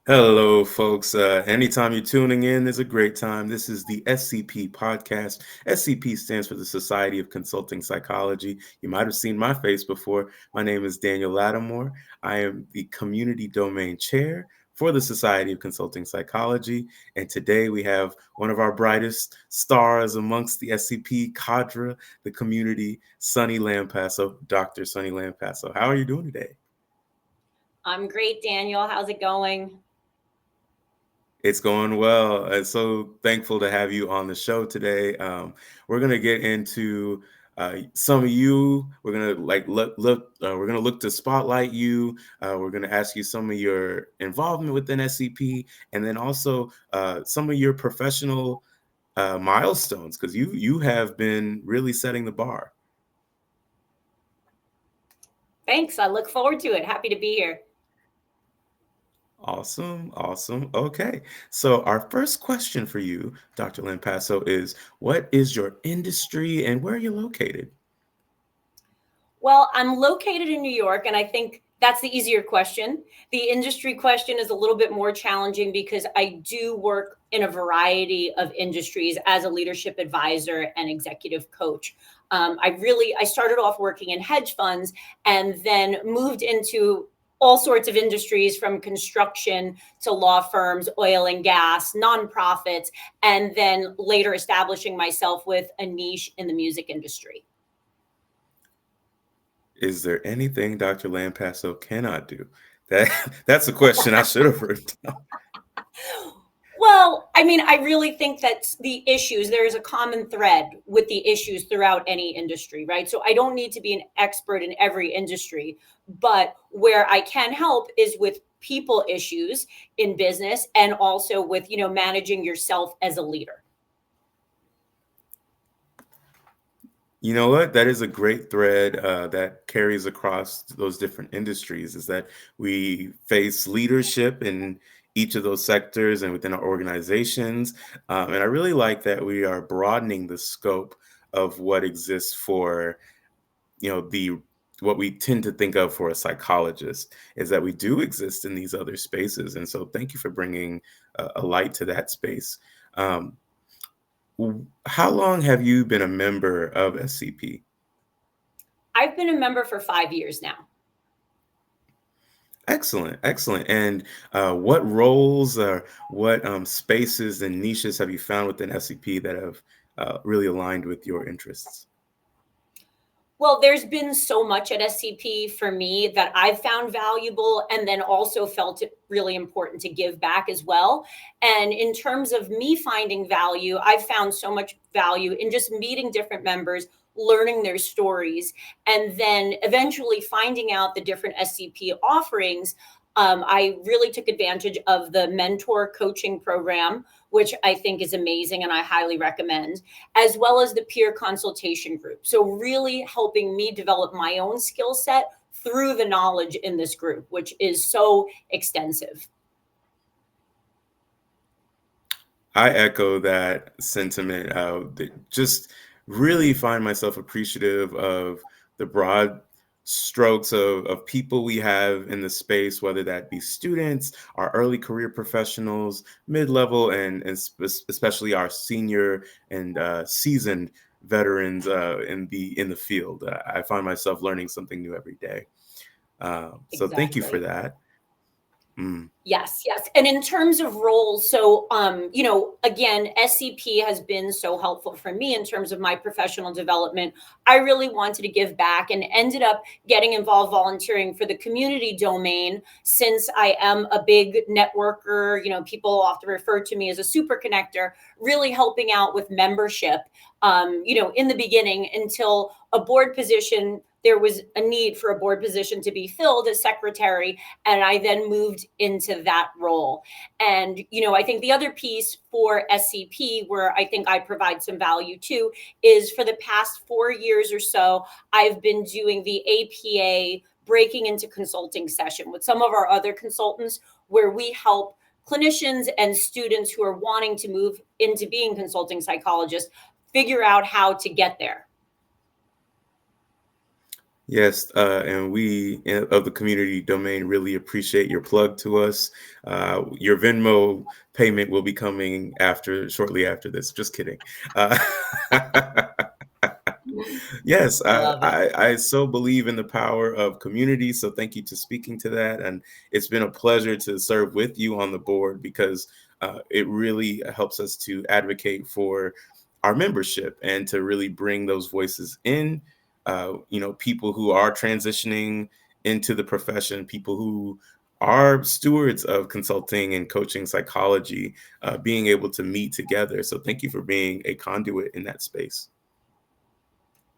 Hello, folks. Anytime you're tuning in is a great time. This is the SCP podcast. SCP stands for the Society of Consulting Psychology. You might have seen my face before. My name is Daniel Lattimore. I am the community domain chair for the Society of Consulting Psychology. And today we have one of our brightest stars amongst the SCP cadre, the community, Sunni Lampasso, Dr. Sunni Lampasso. How are you doing today? I'm great, Daniel. How's it going? It's going well. So thankful to have you on the show today. We're gonna get into some of you. We're gonna look. We're gonna look to spotlight you. We're gonna ask you some of your involvement within SCP, and then also some of your professional milestones, because you have been really setting the bar. Thanks. I look forward to it. Happy to be here. Awesome, awesome. Okay, so our first question for you, Dr. Lampasso, is what is your industry and where are you located? Well, I'm located in New York, and I think that's the easier question. The industry question is a little bit more challenging because I do work in a variety of industries as a leadership advisor and executive coach. I started off working in hedge funds and then moved into all sorts of industries from construction to law firms, oil and gas, nonprofits, and then later establishing myself with a niche in the music industry. Is there anything Dr. Lampasso cannot do? That that's a question I should have written down. Well, I mean, I really think that the issues, there is a common thread with the issues throughout any industry, right? So I don't need to be an expert in every industry, but where I can help is with people issues in business and also with, managing yourself as a leader. You know what? That is a great thread that carries across those different industries is that we face leadership in each of those sectors and within our organizations. And I really like that we are broadening the scope of what exists for, the what we tend to think of for a psychologist is that we do exist in these other spaces. And so thank you for bringing a light to that space. Um, how long have you been a member of SCP? I've been a member for 5 years now. Excellent, excellent. And what roles or what spaces and niches have you found within SCP that have really aligned with your interests? Well, there's been so much at SCP for me that I've found valuable and then also felt it really important to give back as well. And in terms of me finding value, I've found so much value in just meeting different members, learning their stories, and then eventually finding out the different SCP offerings. I really took advantage of the mentor coaching program, which I think is amazing and I highly recommend, as well as the peer consultation group. So, really helping me develop my own skill set through the knowledge in this group, which is so extensive. I echo that sentiment. Just really find myself appreciative of the broad strokes of people we have in the space, whether that be students, our early career professionals, mid-level, and especially our senior and seasoned veterans in the field. I find myself learning something new every day. So thank you for Exactly. that. Mm. Yes, yes. And in terms of roles, so again, SCP has been so helpful for me in terms of my professional development. I really wanted to give back and ended up getting involved volunteering for the community domain since I am a big networker. People often refer to me as a super connector, really helping out with membership. In the beginning until a board position, there was a need for a board position to be filled as secretary, and I then moved into that role. And I think the other piece for SCP where I think I provide some value too is for the past 4 years or so I've been doing the APA breaking into consulting session with some of our other consultants where we help clinicians and students who are wanting to move into being consulting psychologists figure out how to get there. Yes, and of the community domain really appreciate your plug to us. Your Venmo payment will be coming shortly after this. Just kidding. Uh, yes, I love it. I so believe in the power of community. So thank you to speaking to that. And it's been a pleasure to serve with you on the board because it really helps us to advocate for our membership and to really bring those voices in. People who are transitioning into the profession, people who are stewards of consulting and coaching psychology, being able to meet together. So thank you for being a conduit in that space.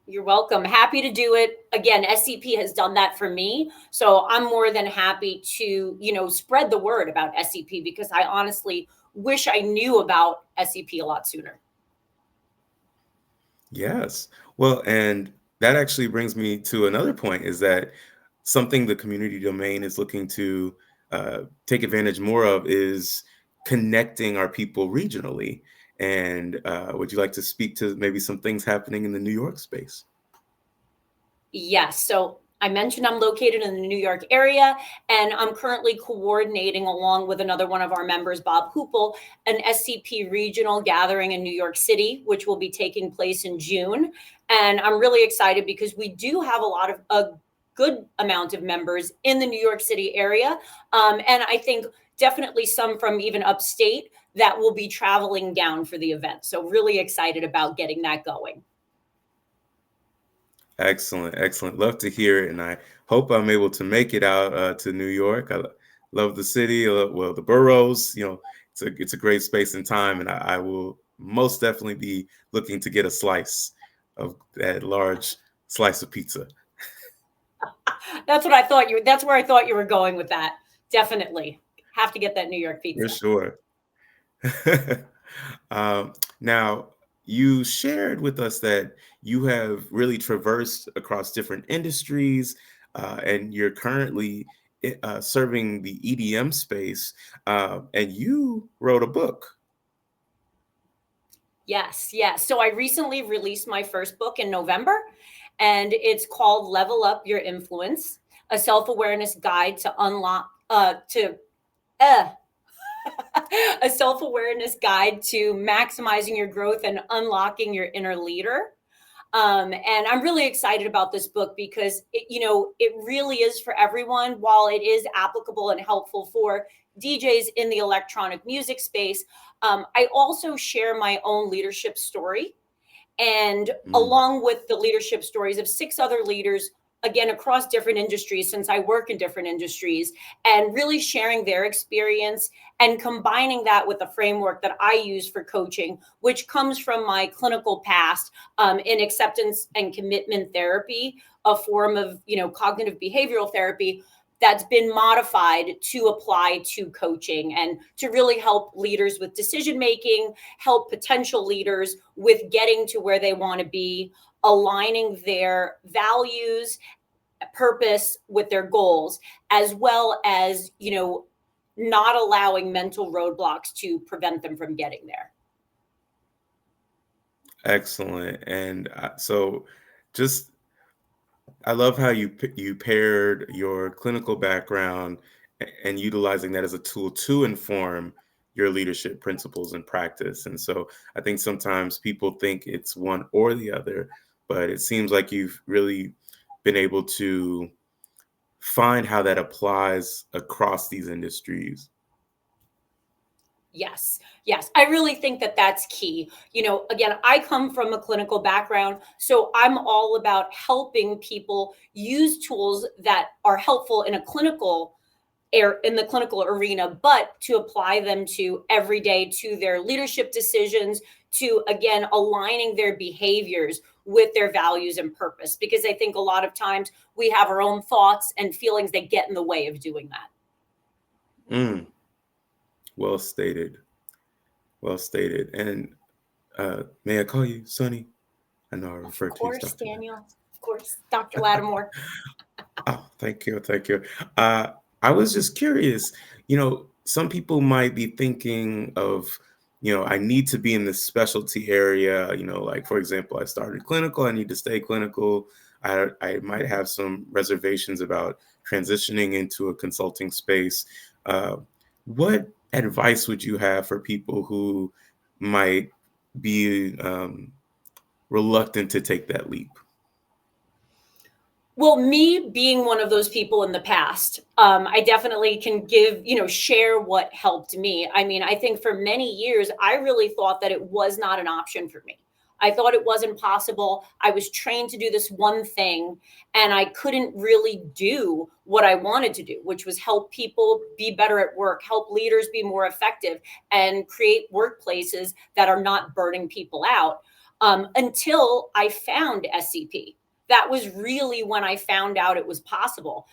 You're welcome. Happy to do it. Again, SCP has done that for me. So I'm more than happy to, spread the word about SCP because I honestly wish I knew about SCP a lot sooner. Yes. Well, and that actually brings me to another point is that something the community domain is looking to take advantage more of is connecting our people regionally. And would you like to speak to maybe some things happening in the New York space? Yes. So I mentioned I'm located in the New York area, and I'm currently coordinating along with another one of our members, Bob Hoople, an SCP regional gathering in New York City, which will be taking place in June. And I'm really excited because we do have a good amount of members in the New York City area. And I think definitely some from even upstate that will be traveling down for the event. So, really excited about getting that going. Excellent, excellent. Love to hear it, and I hope I'm able to make it out to New York. Love the city, well, the boroughs. It's a great space and time, and I will most definitely be looking to get a slice of that large slice of pizza. That's where I thought you were going with that. Definitely. Have to get that New York For pizza. sure. Now, you shared with us that you have really traversed across different industries, and you're currently serving the EDM space, and you wrote a book. Yes, yes. So I recently released my first book in November, and it's called Level Up Your Influence: A Self-Awareness Guide to Unlock to uh, a self-awareness guide to maximizing your growth and unlocking your inner leader. And I'm really excited about this book because it really is for everyone. While it is applicable and helpful for DJs in the electronic music space, I also share my own leadership story, and Mm, along with the leadership stories of six other leaders, again across different industries, since I work in different industries, and really sharing their experience and combining that with the framework that I use for coaching, which comes from my clinical past, in acceptance and commitment therapy, a form of cognitive behavioral therapy that's been modified to apply to coaching and to really help leaders with decision making, help potential leaders with getting to where they want to be, aligning their values, purpose with their goals, as well as, not allowing mental roadblocks to prevent them from getting there. excellent. And so, just I love how you paired your clinical background and utilizing that as a tool to inform your leadership principles and practice. And so I think sometimes people think it's one or the other, but it seems like you've really been able to find how that applies across these industries. Yes, yes. I really think that that's key. Again, I come from a clinical background, so I'm all about helping people use tools that are helpful in the clinical arena, but to apply them to every day, to their leadership decisions, to again aligning their behaviors with their values and purpose. Because I think a lot of times we have our own thoughts and feelings that get in the way of doing that. Mm, well stated. Well stated. And may I call you Sonny? I know I Of refer to you as course, Dr. Daniel. Of course, Dr. Lattimore. Oh, thank you, thank you. I was just curious. Some people might be thinking of, I need to be in this specialty area. Like for example, I started clinical. I need to stay clinical. I might have some reservations about transitioning into a consulting space. Uh, what advice would you have for people who might be reluctant to take that leap? Well, me being one of those people in the past, I definitely can share what helped me. I mean, I think for many years, I really thought that it was not an option for me. I thought it wasn't possible. I was trained to do this one thing, and I couldn't really do what I wanted to do, which was help people be better at work, help leaders be more effective, and create workplaces that are not burning people out. Until I found SCP, that was really when I found out it was possible.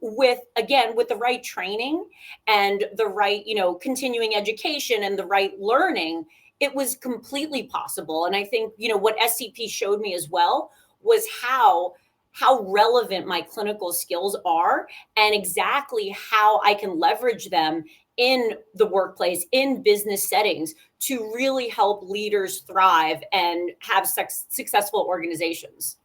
With the right training and the right, continuing education and the right learning, it was completely possible. And I think, what SCP showed me as well was how relevant my clinical skills are and exactly how I can leverage them in the workplace, in business settings, to really help leaders thrive and have successful organizations.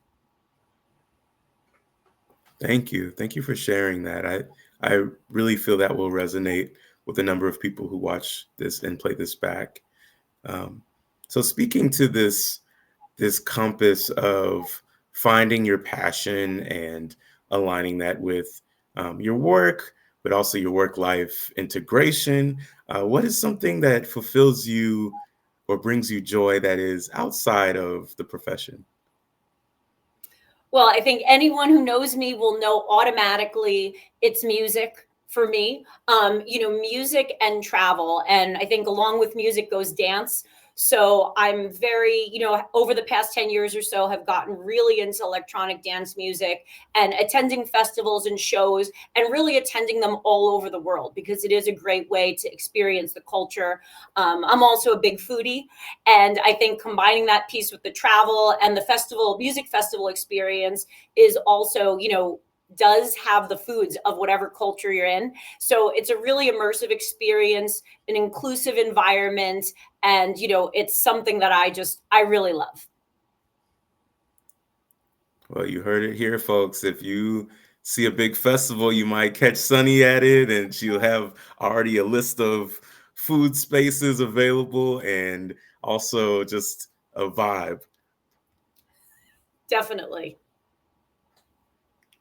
Thank you. Thank you for sharing that. I really feel that will resonate with a number of people who watch this and play this back. Um, so speaking to this compass of finding your passion and aligning that with your work, but also your work life integration, what is something that fulfills you or brings you joy that is outside of the profession? Well, I think anyone who knows me will know automatically it's music for me. Music and travel. And I think along with music goes dance. So I'm very, over the past 10 years or so, have gotten really into electronic dance music and attending festivals and shows and really attending them all over the world because it is a great way to experience the culture. I'm also a big foodie. And I think combining that piece with the travel and the music festival experience is also, does have the foods of whatever culture you're in. So it's a really immersive experience, an inclusive environment. And, it's something that I really love. Well, you heard it here, folks. If you see a big festival, you might catch Sunny at it, and she'll have already a list of food spaces available and also just a vibe. Definitely.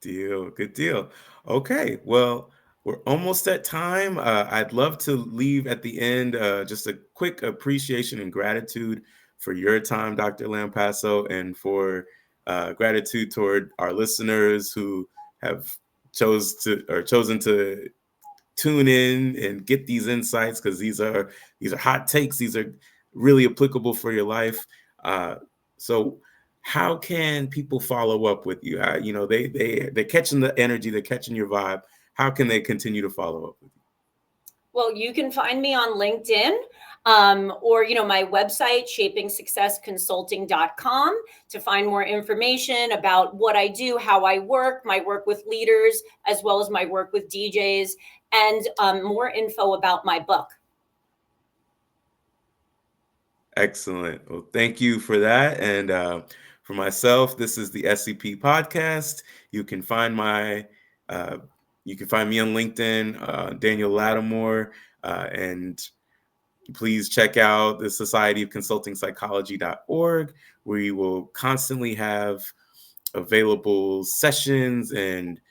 Deal. Good deal. Okay. Well, we're almost at time. I'd love to leave at the end just a quick appreciation and gratitude for your time, Dr. Lampasso, and for gratitude toward our listeners who have chosen to tune in and get these insights because these are hot takes. These are really applicable for your life. So how can people follow up with you? They're catching the energy, they're catching your vibe. How can they continue to follow up with you? Well, you can find me on LinkedIn, or my website, shapingsuccessconsulting.com, to find more information about what I do, how I work, my work with leaders, as well as my work with DJs, and more info about my book. Excellent. Well, thank you for that. And for myself, this is the SCP podcast. You can find my uh, you can find me on LinkedIn, Daniel Lattimore, and please check out the Society of Consulting Psychology.org, where you will constantly have available sessions and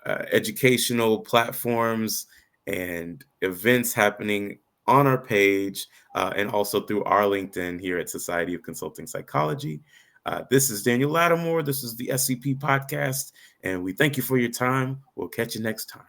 educational platforms and events happening on our page and also through our LinkedIn here at Society of Consulting Psychology. This is Daniel Lattimore. This is the SCP podcast, and we thank you for your time. We'll catch you next time.